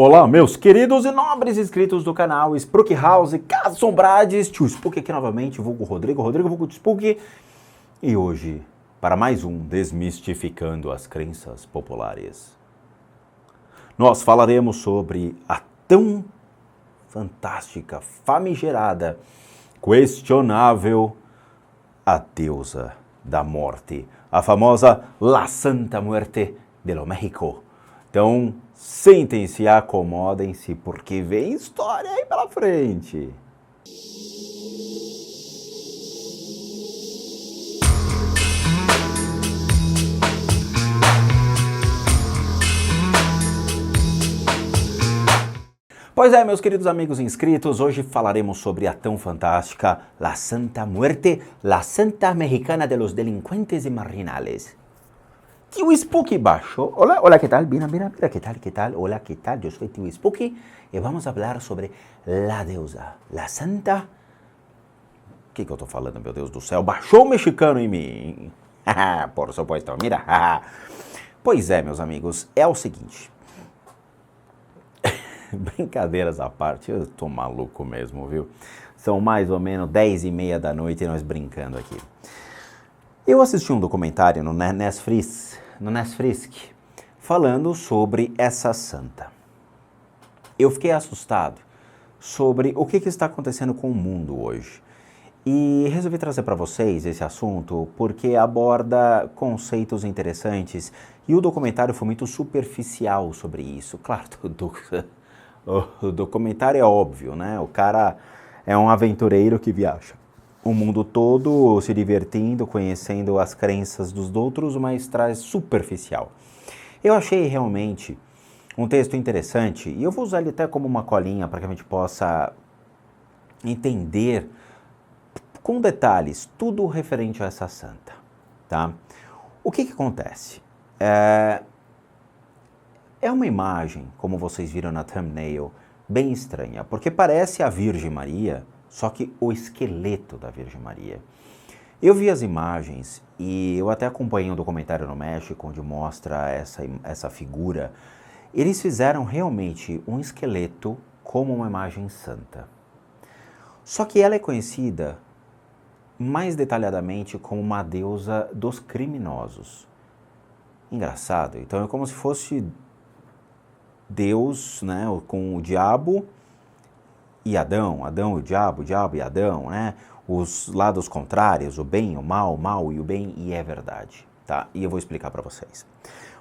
Olá, meus queridos e nobres inscritos do canal Spook House Assombrades, Tio Spook aqui novamente, vulgo Rodrigo vulgo Spook, e hoje, para mais um Desmistificando as Crenças Populares, nós falaremos sobre a tão fantástica, famigerada, questionável, a deusa da morte, a famosa La Santa Muerte de lo México. Então, sentem-se e acomodem-se, porque vem história aí pela frente. Pois é, meus queridos amigos inscritos, hoje falaremos sobre a tão fantástica La Santa Muerte, La Santa Mexicana de los Delincuentes y Marginales. Tio Spook baixo. Hola, ¿qué tal? Mira, ¿qué tal? Hola, ¿qué tal? Yo soy Tio Spook y vamos a hablar sobre la deusa, la santa... O que eu tô falando, meu Deus do céu? Baixou o mexicano em mim. Por supuesto, mira. Pois é, meus amigos, é o seguinte. Brincadeiras à parte, eu tô maluco mesmo, viu? São mais ou menos 10h30 da noite e nós brincando aqui. Eu assisti um documentário no Netflix, falando sobre essa santa. Eu fiquei assustado sobre o que está acontecendo com o mundo hoje. E resolvi trazer para vocês esse assunto porque aborda conceitos interessantes e o documentário foi muito superficial sobre isso. Claro, o documentário é óbvio, né? O cara é um aventureiro que viaja o mundo todo se divertindo, conhecendo as crenças dos outros, mas traz superficial. Eu achei realmente um texto interessante e eu vou usar ele até como uma colinha para que a gente possa entender com detalhes tudo referente a essa santa, tá? O que acontece? É uma imagem, como vocês viram na thumbnail, bem estranha, porque parece a Virgem Maria, só que o esqueleto da Virgem Maria. Eu vi as imagens e eu até acompanhei um documentário no México onde mostra essa figura. Eles fizeram realmente um esqueleto como uma imagem santa. Só que ela é conhecida mais detalhadamente como uma deusa dos criminosos. Engraçado, então é como se fosse Deus, né, com o diabo e Adão e o diabo e Adão, né? Os lados contrários, o bem, o mal e o bem, e é verdade, tá? E eu vou explicar para vocês.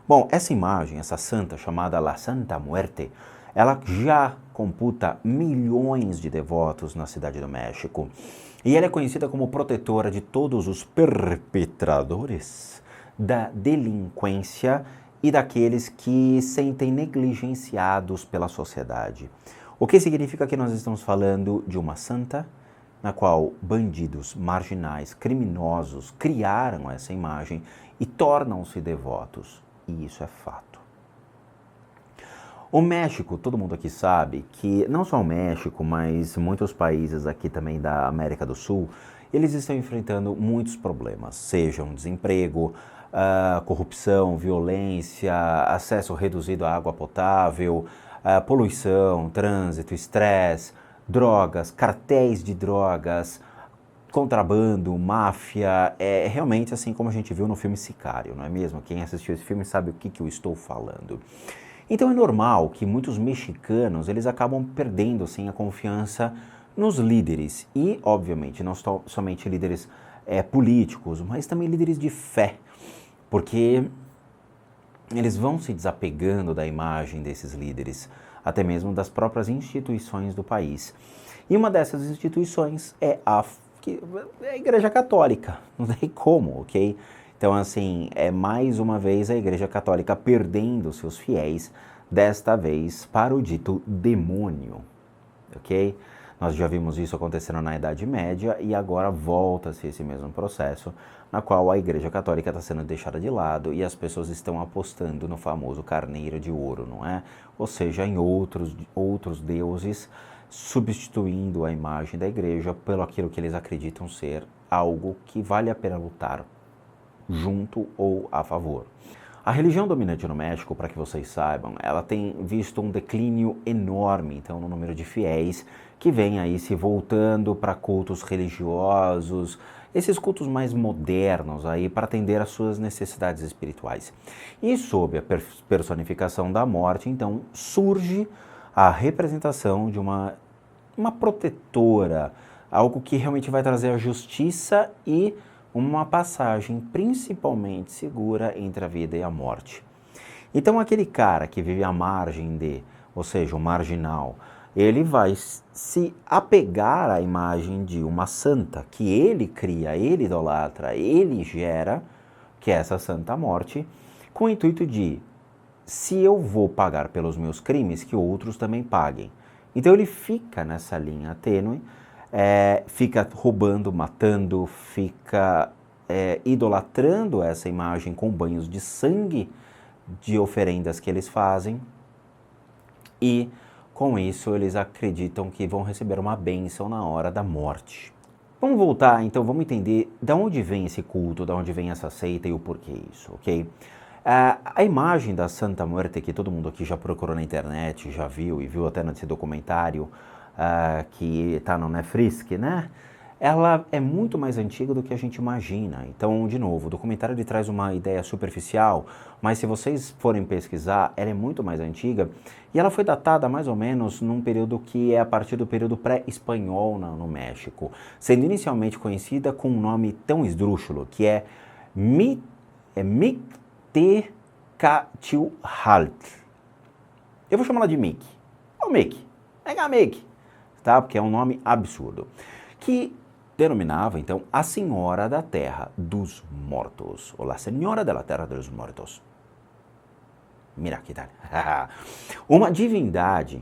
Bom, essa imagem, essa santa chamada La Santa Muerte, ela já computa milhões de devotos na cidade do México. E ela é conhecida como protetora de todos os perpetradores da delinquência e daqueles que se sentem negligenciados pela sociedade. O que significa que nós estamos falando de uma santa na qual bandidos, marginais, criminosos criaram essa imagem e tornam-se devotos. E isso é fato. O México, todo mundo aqui sabe que, não só o México, mas muitos países aqui também da América do Sul, eles estão enfrentando muitos problemas, sejam desemprego, corrupção, violência, acesso reduzido à água potável, poluição, trânsito, estresse, drogas, cartéis de drogas, contrabando, máfia, é realmente assim como a gente viu no filme Sicário, não é mesmo? Quem assistiu esse filme sabe o que eu estou falando. Então é normal que muitos mexicanos, eles acabam perdendo assim, a confiança nos líderes e, obviamente, não somente líderes políticos, mas também líderes de fé, porque eles vão se desapegando da imagem desses líderes, até mesmo das próprias instituições do país. E uma dessas instituições é a Igreja Católica, não tem como, ok? Então, assim, é mais uma vez a Igreja Católica perdendo seus fiéis, desta vez para o dito demônio, ok? Nós já vimos isso acontecendo na Idade Média e agora volta-se esse mesmo processo, na qual a Igreja Católica está sendo deixada de lado e as pessoas estão apostando no famoso carneiro de ouro, não é? Ou seja, em outros deuses, substituindo a imagem da Igreja pelo aquilo que eles acreditam ser algo que vale a pena lutar junto ou a favor. A religião dominante no México, para que vocês saibam, ela tem visto um declínio enorme, então, no número de fiéis que vem aí se voltando para cultos religiosos, esses cultos mais modernos aí para atender às suas necessidades espirituais. E sob a personificação da morte, então, surge a representação de uma protetora, algo que realmente vai trazer a justiça e uma passagem principalmente segura entre a vida e a morte. Então aquele cara que vive à margem de, ou seja, o marginal, ele vai se apegar à imagem de uma santa que ele cria, ele idolatra, ele gera, que é essa santa morte, com o intuito de, se eu vou pagar pelos meus crimes, que outros também paguem. Então ele fica nessa linha tênue, fica roubando, matando, fica idolatrando essa imagem com banhos de sangue de oferendas que eles fazem, e com isso eles acreditam que vão receber uma bênção na hora da morte. Vamos voltar, então, vamos entender de onde vem esse culto, de onde vem essa seita e o porquê isso, ok? A imagem da Santa Muerte, que todo mundo aqui já procurou na internet, já viu, e viu até nesse documentário que está no Netflix, né? Ela é muito mais antiga do que a gente imagina. Então, de novo, o documentário ele traz uma ideia superficial, mas se vocês forem pesquisar, ela é muito mais antiga e ela foi datada mais ou menos num período que é a partir do período pré-espanhol no México, sendo inicialmente conhecida com um nome tão esdrúxulo, que é Mictecacihuatl. Eu vou chamar ela de Mick. Ô Mick, pega a Mick, tá? Porque é um nome absurdo. Que denominava, então, a Senhora da Terra dos Mortos, ou La Senhora de la Terra dos Mortos. Mira que tal. Uma divindade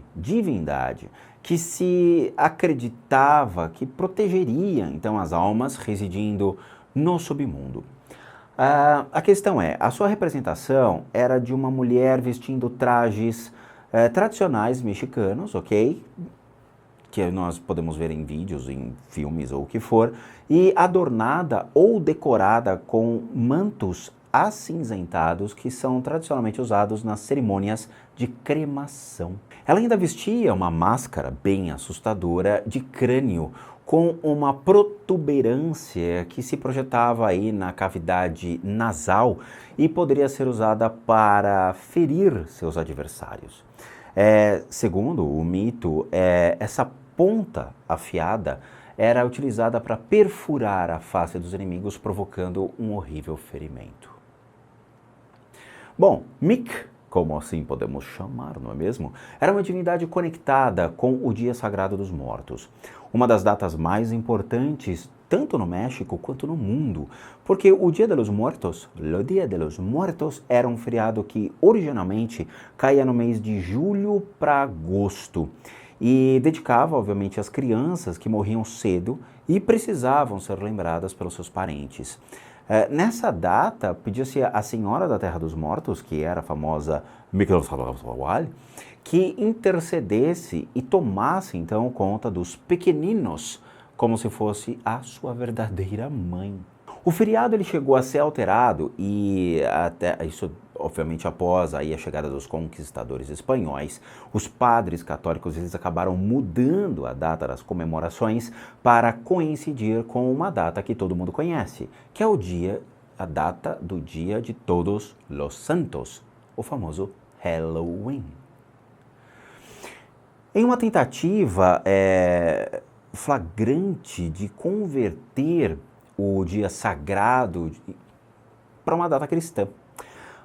que se acreditava que protegeria, então, as almas residindo no submundo. A questão é, a sua representação era de uma mulher vestindo trajes tradicionais mexicanos, ok? Que nós podemos ver em vídeos, em filmes ou o que for, e adornada ou decorada com mantos acinzentados que são tradicionalmente usados nas cerimônias de cremação. Ela ainda vestia uma máscara bem assustadora de crânio com uma protuberância que se projetava aí na cavidade nasal e poderia ser usada para ferir seus adversários. Segundo o mito, essa ponta afiada era utilizada para perfurar a face dos inimigos, provocando um horrível ferimento. Bom, Mick, como assim podemos chamar, não é mesmo? Era uma divindade conectada com o Dia Sagrado dos Mortos, uma das datas mais importantes tanto no México quanto no mundo, porque o Dia de los Muertos, o Dia de los Muertos, era um feriado que originalmente caía no mês de julho para agosto e dedicava, obviamente, às crianças que morriam cedo e precisavam ser lembradas pelos seus parentes. Nessa data, pedia-se à Senhora da Terra dos Mortos, que era a famosa Mictecacihuatl, que intercedesse e tomasse, então, conta dos pequeninos, como se fosse a sua verdadeira mãe. O feriado ele chegou a ser alterado e até isso obviamente após aí a chegada dos conquistadores espanhóis, os padres católicos eles acabaram mudando a data das comemorações para coincidir com uma data que todo mundo conhece, que é a data do Dia de Todos los Santos, o famoso Halloween. Em uma tentativa flagrante de converter o dia sagrado para uma data cristã.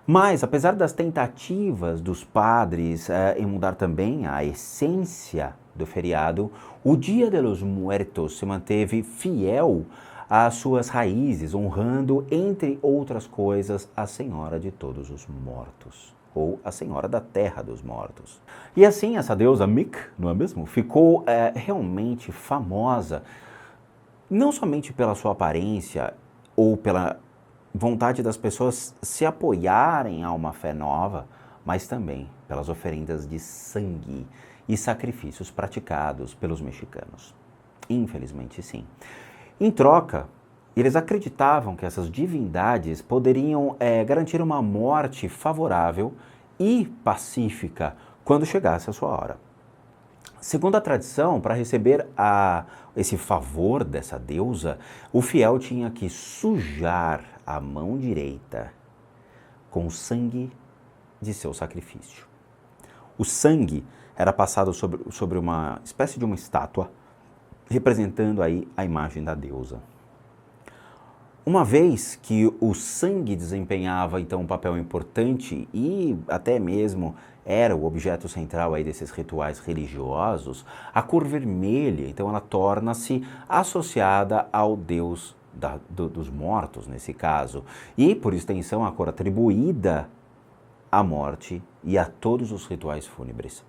Mas, apesar das tentativas dos padres em mudar também a essência do feriado, o Dia de los Muertos se manteve fiel às suas raízes, honrando, entre outras coisas, a Senhora de Todos os Mortos, ou a Senhora da Terra dos Mortos. E assim, essa deusa Mick, não é mesmo? Ficou realmente famosa, não somente pela sua aparência ou pela vontade das pessoas se apoiarem a uma fé nova, mas também pelas oferendas de sangue e sacrifícios praticados pelos mexicanos. Infelizmente, sim. Em troca, Eles acreditavam que essas divindades poderiam garantir uma morte favorável e pacífica quando chegasse a sua hora. Segundo a tradição, para receber esse favor dessa deusa, o fiel tinha que sujar a mão direita com o sangue de seu sacrifício. O sangue era passado sobre uma espécie de uma estátua, representando aí a imagem da deusa. Uma vez que o sangue desempenhava então um papel importante e até mesmo era o objeto central aí desses rituais religiosos, a cor vermelha, então ela torna-se associada ao deus dos mortos, nesse caso, e por extensão a cor atribuída à morte e a todos os rituais fúnebres.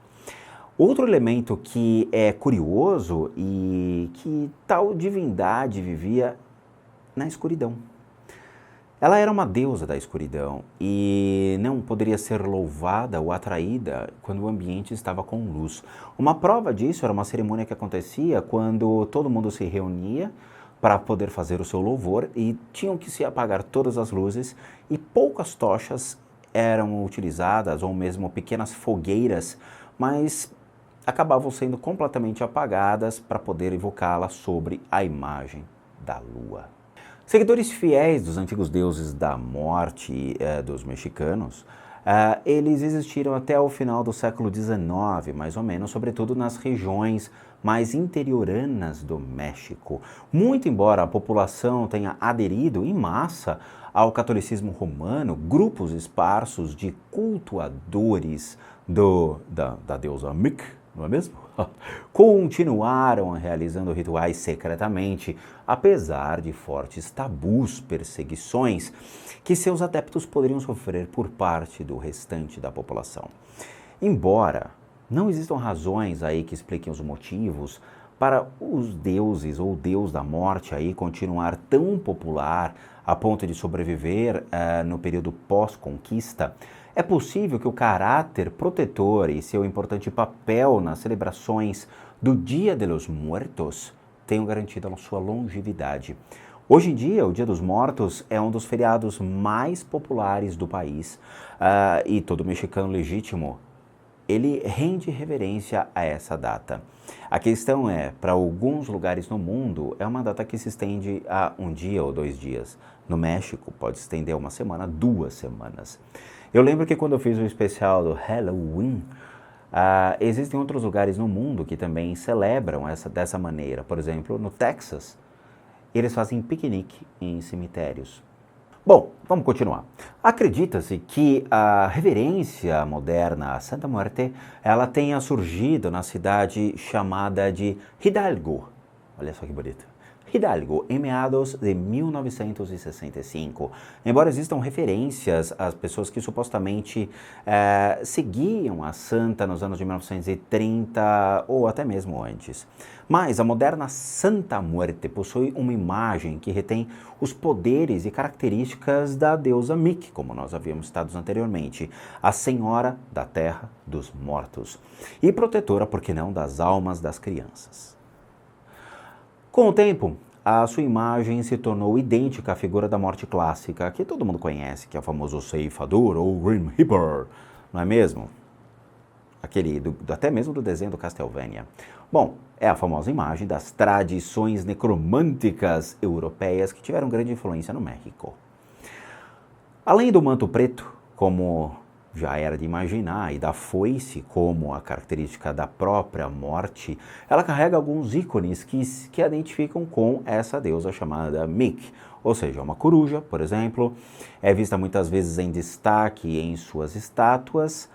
Outro elemento que é curioso e que tal divindade vivia na escuridão. Ela era uma deusa da escuridão e não poderia ser louvada ou atraída quando o ambiente estava com luz. Uma prova disso era uma cerimônia que acontecia quando todo mundo se reunia para poder fazer o seu louvor e tinham que se apagar todas as luzes e poucas tochas eram utilizadas ou mesmo pequenas fogueiras, mas acabavam sendo completamente apagadas para poder evocá-la sobre a imagem da lua. Seguidores fiéis dos antigos deuses da morte dos mexicanos, eles existiram até o final do século XIX, mais ou menos, sobretudo nas regiões mais interioranas do México. Muito embora a população tenha aderido em massa ao catolicismo romano, grupos esparsos de cultuadores da deusa Mic, não é mesmo? Continuaram realizando rituais secretamente, apesar de fortes tabus, perseguições que seus adeptos poderiam sofrer por parte do restante da população. Embora não existam razões aí que expliquem os motivos para os deuses ou o deus da morte aí continuar tão popular a ponto de sobreviver no período pós-conquista, é possível que o caráter protetor e seu importante papel nas celebrações do Dia de los Muertos tenham garantido a sua longevidade. Hoje em dia, o Dia dos Mortos é um dos feriados mais populares do país e todo mexicano legítimo, ele rende reverência a essa data. A questão é, para alguns lugares no mundo, é uma data que se estende a um dia ou 2 dias. No México, pode se estender a uma semana, 2 semanas. Eu lembro que quando eu fiz o especial do Halloween, existem outros lugares no mundo que também celebram dessa maneira. Por exemplo, no Texas, eles fazem piquenique em cemitérios. Bom, vamos continuar. Acredita-se que a reverência moderna à Santa Muerte, ela tenha surgido na cidade chamada de Hidalgo. Olha só que bonito. Hidalgo, em meados de 1965. Embora existam referências às pessoas que supostamente seguiam a santa nos anos de 1930 ou até mesmo antes. Mas a moderna Santa Muerte possui uma imagem que retém os poderes e características da deusa Mic, como nós havíamos citado anteriormente, a Senhora da Terra dos Mortos, e protetora, por que não, das almas das crianças. Com o tempo, a sua imagem se tornou idêntica à figura da morte clássica, que todo mundo conhece, que é o famoso ceifador ou Grim Reaper, não é mesmo? Aquele até mesmo do desenho do Castlevania. Bom, é a famosa imagem das tradições necromânticas europeias que tiveram grande influência no México. Além do manto preto, como já era de imaginar, e da foice como a característica da própria morte, ela carrega alguns ícones que a identificam com essa deusa chamada Mic, ou seja, uma coruja, por exemplo, é vista muitas vezes em destaque em suas estátuas.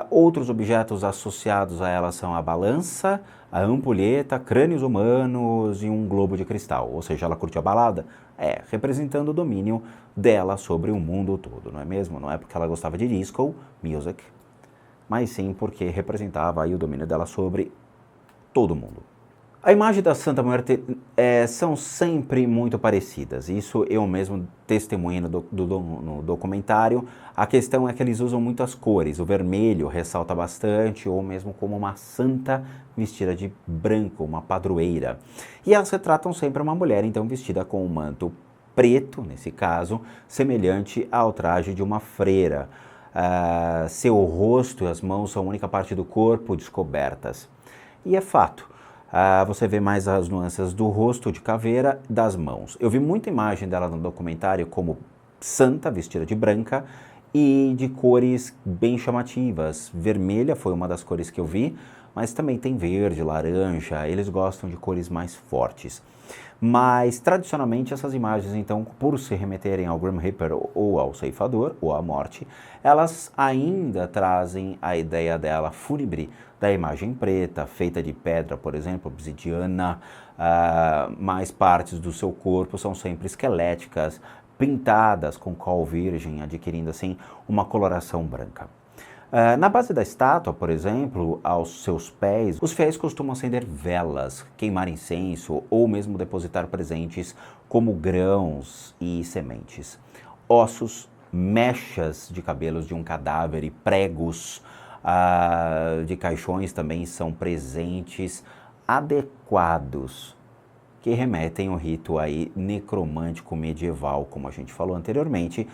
Outros objetos associados a ela são a balança, a ampulheta, crânios humanos e um globo de cristal, ou seja, ela curte a balada, representando o domínio dela sobre o mundo todo, não é mesmo? Não é porque ela gostava de disco music, mas sim porque representava aí o domínio dela sobre todo mundo. A imagem da Santa Muerte são sempre muito parecidas, isso eu mesmo testemunhei no documentário. A questão é que eles usam muitas cores, o vermelho ressalta bastante, ou mesmo como uma santa vestida de branco, uma padroeira. E elas retratam sempre uma mulher então vestida com um manto preto, nesse caso, semelhante ao traje de uma freira. Seu rosto e as mãos são a única parte do corpo descobertas. E é fato. Você vê mais as nuances do rosto de caveira, das mãos. Eu vi muita imagem dela no documentário como santa, vestida de branca e de cores bem chamativas. Vermelha foi uma das cores que eu vi, mas também tem verde, laranja, eles gostam de cores mais fortes. Mas, tradicionalmente, essas imagens, então, por se remeterem ao Grim Reaper ou ao ceifador, ou à morte, elas ainda trazem a ideia dela fúnebre, da imagem preta, feita de pedra, por exemplo, obsidiana, mais partes do seu corpo são sempre esqueléticas, pintadas com cal virgem, adquirindo, assim, uma coloração branca. Na base da estátua, por exemplo, aos seus pés, os fiéis costumam acender velas, queimar incenso ou mesmo depositar presentes como grãos e sementes. Ossos, mechas de cabelos de um cadáver e pregos de caixões também são presentes adequados que remetem ao rito aí necromântico medieval, como a gente falou anteriormente,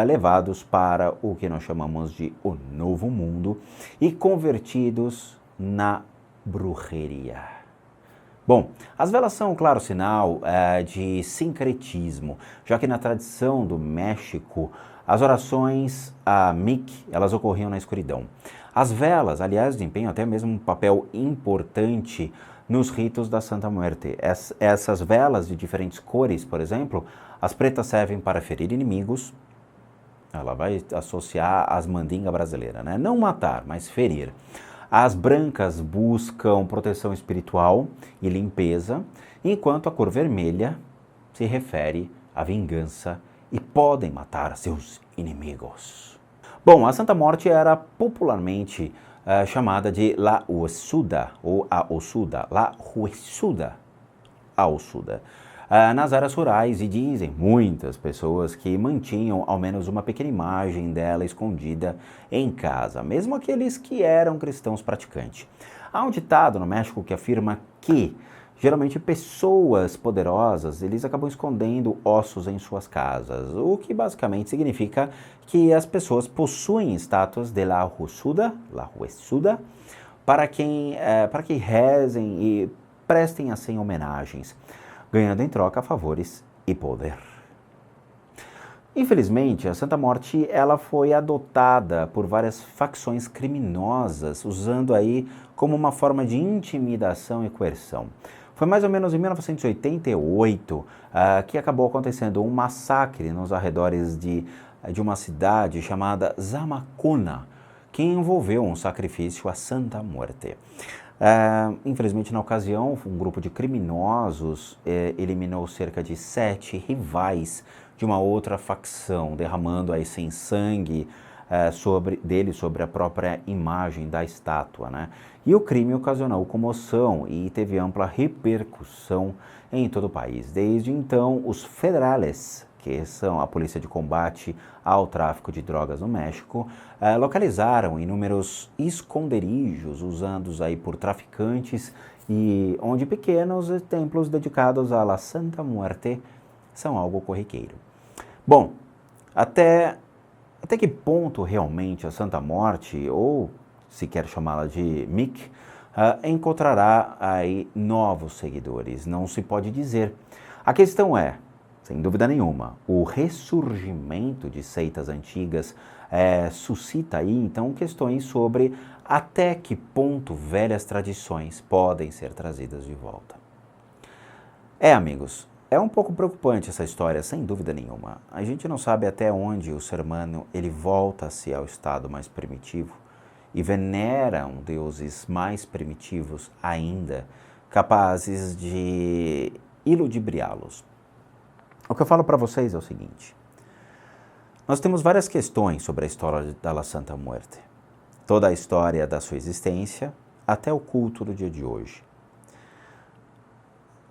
levados para o que nós chamamos de o Novo Mundo e convertidos na brujeria. Bom, as velas são um claro sinal de sincretismo, já que na tradição do México, as orações Mic, elas ocorriam na escuridão. As velas, aliás, desempenham até mesmo um papel importante nos ritos da Santa Muerte. Essas velas de diferentes cores, por exemplo, as pretas servem para ferir inimigos. Ela vai associar às mandinga brasileira, né? Não matar, mas ferir. As brancas buscam proteção espiritual e limpeza, enquanto a cor vermelha se refere à vingança e podem matar seus inimigos. Bom, a Santa Morte era popularmente chamada de La Huesuda, ou a Ossuda, La Huesuda, a Ossuda, nas áreas rurais, e dizem muitas pessoas que mantinham ao menos uma pequena imagem dela escondida em casa, mesmo aqueles que eram cristãos praticantes. Há um ditado no México que afirma que geralmente pessoas poderosas, eles acabam escondendo ossos em suas casas, o que basicamente significa que as pessoas possuem estátuas de La Huesuda, para que rezem e prestem assim homenagens, ganhando em troca favores e poder. Infelizmente, a Santa Morte ela foi adotada por várias facções criminosas, usando aí como uma forma de intimidação e coerção. Foi mais ou menos em 1988 que acabou acontecendo um massacre nos arredores de uma cidade chamada Zamacona, que envolveu um sacrifício à Santa Muerte. Infelizmente, na ocasião, um grupo de criminosos eliminou cerca de 7 rivais de uma outra facção, derramando aí sem sangue sobre a própria imagem da estátua, né? E o crime ocasionou comoção e teve ampla repercussão em todo o país. Desde então, os federales, que são a polícia de combate ao tráfico de drogas no México, localizaram inúmeros esconderijos usados aí por traficantes e onde pequenos templos dedicados à La Santa Muerte são algo corriqueiro. Bom, até que ponto realmente a Santa Morte, ou se quer chamá-la de Mic, encontrará aí novos seguidores? Não se pode dizer. A questão é, sem dúvida nenhuma, o ressurgimento de seitas antigas suscita aí então questões sobre até que ponto velhas tradições podem ser trazidas de volta. Amigos, é um pouco preocupante essa história, sem dúvida nenhuma. A gente não sabe até onde o ser humano ele volta-se ao estado mais primitivo e veneram deuses mais primitivos ainda, capazes de iludibriá-los. O que eu falo para vocês é o seguinte: nós temos várias questões sobre a história da La Santa Muerte, toda a história da sua existência até o culto do dia de hoje.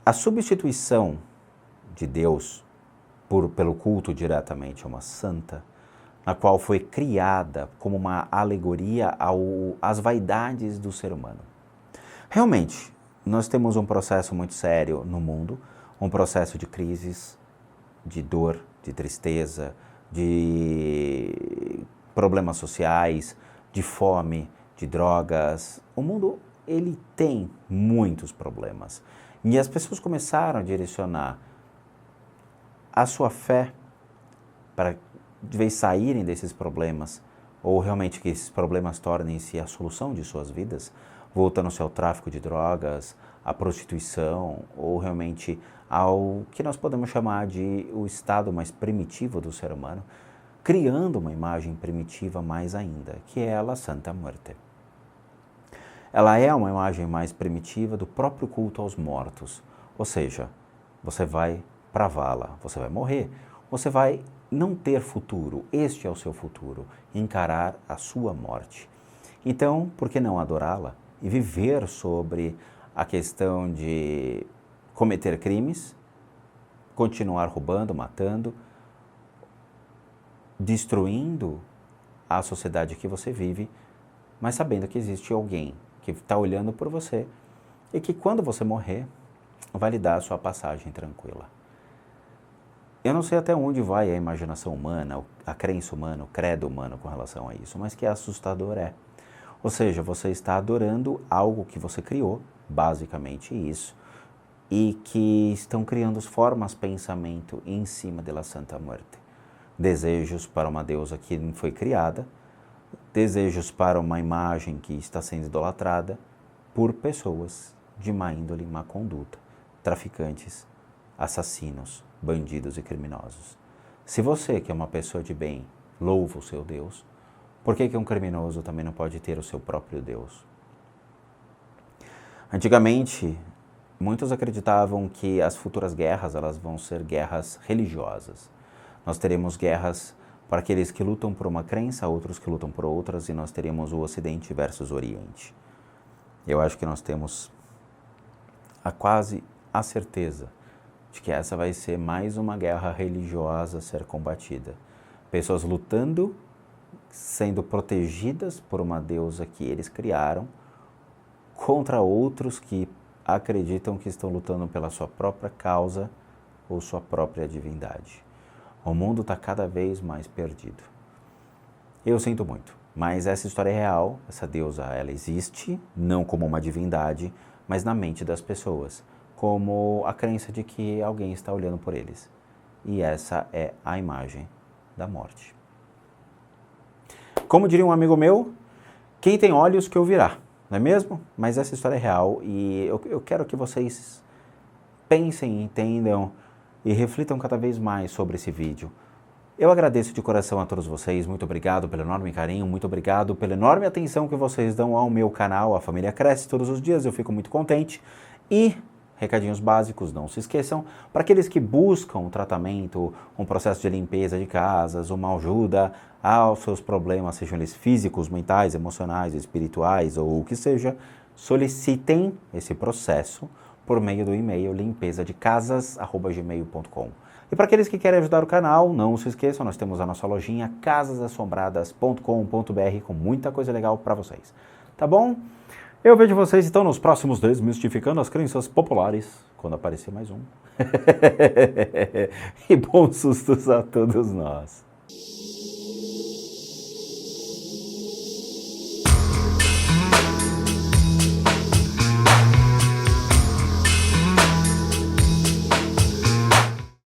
A substituição de Deus pelo culto diretamente a uma santa, na qual foi criada como uma alegoria às vaidades do ser humano. Realmente, nós temos um processo muito sério no mundo, um processo de crises, de dor, de tristeza, de problemas sociais, de fome, de drogas. O mundo, ele tem muitos problemas. E as pessoas começaram a direcionar a sua fé para, de vez saírem desses problemas, ou realmente que esses problemas tornem-se a solução de suas vidas, voltando-se ao tráfico de drogas, à prostituição, ou realmente ao que nós podemos chamar de o estado mais primitivo do ser humano, criando uma imagem primitiva mais ainda, que é a Santa Muerte. Ela é uma imagem mais primitiva do próprio culto aos mortos, ou seja, você vai para a vala, você vai morrer, você vai não ter futuro, este é o seu futuro, encarar a sua morte. Então, por que não adorá-la e viver sobre a questão de cometer crimes, continuar roubando, matando, destruindo a sociedade que você vive, mas sabendo que existe alguém que está olhando por você e que quando você morrer, vai lhe dar a sua passagem tranquila. Eu não sei até onde vai a imaginação humana, a crença humana, o credo humano com relação a isso, mas que assustador é. Ou seja, você está adorando algo que você criou, basicamente isso, e que estão criando formas, pensamento em cima da Santa Muerte. Desejos para uma deusa que não foi criada, desejos para uma imagem que está sendo idolatrada por pessoas de má índole, má conduta, traficantes, assassinos, bandidos e criminosos. Se você, que é uma pessoa de bem, louva o seu Deus, por que um criminoso também não pode ter o seu próprio Deus? Antigamente, muitos acreditavam que as futuras guerras elas vão ser guerras religiosas. Nós teremos guerras para aqueles que lutam por uma crença, outros que lutam por outras, e nós teremos o Ocidente versus o Oriente. Eu acho que nós temos quase a certeza de que essa vai ser mais uma guerra religiosa a ser combatida. Pessoas lutando, sendo protegidas por uma deusa que eles criaram, contra outros que acreditam que estão lutando pela sua própria causa ou sua própria divindade. O mundo está cada vez mais perdido. Eu sinto muito, mas essa história é real, essa deusa ela existe, não como uma divindade, mas na mente das pessoas, como a crença de que alguém está olhando por eles. E essa é a imagem da morte. Como diria um amigo meu, quem tem olhos que ouvirá, não é mesmo? Mas essa história é real e eu quero que vocês pensem, entendam e reflitam cada vez mais sobre esse vídeo. Eu agradeço de coração a todos vocês, muito obrigado pelo enorme carinho, muito obrigado pela enorme atenção que vocês dão ao meu canal, a família cresce todos os dias, eu fico muito contente. E recadinhos básicos, não se esqueçam, para aqueles que buscam um tratamento, um processo de limpeza de casas, uma ajuda aos seus problemas, sejam eles físicos, mentais, emocionais, espirituais ou o que seja, solicitem esse processo por meio do e-mail limpezadecasas@gmail.com. E para aqueles que querem ajudar o canal, não se esqueçam, nós temos a nossa lojinha casasassombradas.com.br com muita coisa legal para vocês. Tá bom? Eu vejo vocês então nos próximos Desmistificando as Crenças Populares, quando aparecer mais um. E bons sustos a todos nós.